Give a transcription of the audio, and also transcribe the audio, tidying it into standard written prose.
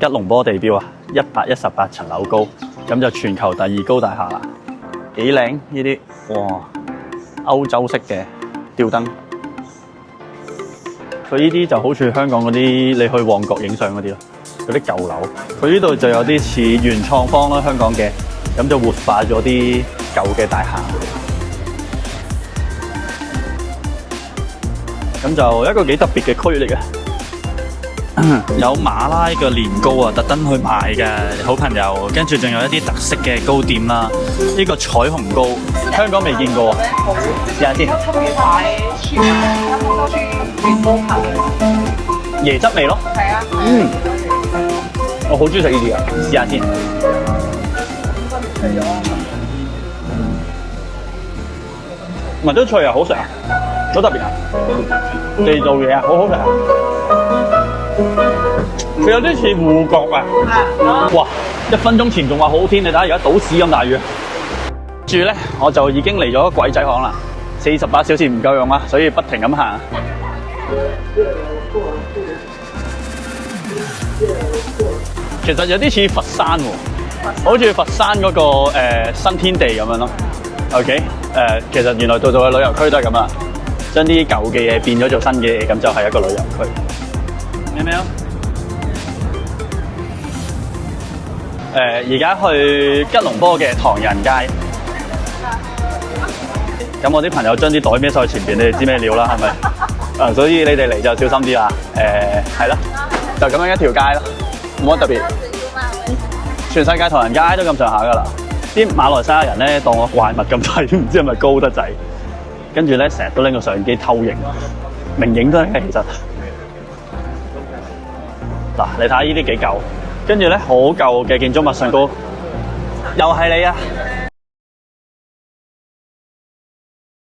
吉隆坡地標啊，118層樓高，咁就全球第2高大廈啦，幾靚呢啲，哇！歐洲式嘅吊燈，佢呢啲就好似香港嗰啲你去旺角影相嗰啲咯，嗰啲舊樓。佢呢度就有啲似原創方啦，香港嘅，咁就活化咗啲舊嘅大廈。咁就一個幾特別嘅區嚟嘅。有馬拉嘅年糕啊，特登去買嘅好朋友，跟住仲有一啲特色嘅糕點啦。呢個彩虹糕，香港未見過，試下先。椰汁味咯，係啊，我好中意食呢啲噶，試下先。聞到脆啊，好食啊，好特別啊，地道嘢啊，好好食啊。佢有啲似芋角啊！哇！1分鐘前仲話好天，你睇下而家倒屎咁大雨。住咧，我就已經嚟咗鬼仔巷啦。48小時唔夠用啊，所以不停咁行。其實有啲似佛山喎，好似佛山嗰個新天地咁樣咯。OK， 其實原來度度嘅旅遊區都係咁啦，將啲舊嘅嘢變咗做新嘅嘢，咁就係一個旅遊區。咩啊？而家去吉隆坡嘅唐人街，咁我啲朋友將啲袋孭上去前邊，你哋知咩料啦，係咪？所以你哋嚟就小心啲啦。係咯，就咁樣一條街咯，冇乜特別。全世界唐人街都咁上下噶啦，啲馬來西亞人咧當我怪物咁睇，唔知係咪高得滯，跟住咧成日都拎個相機偷影，明影都係其實。嗱，你睇下呢啲幾舊，跟住咧好舊嘅建築物上高，又係你啊！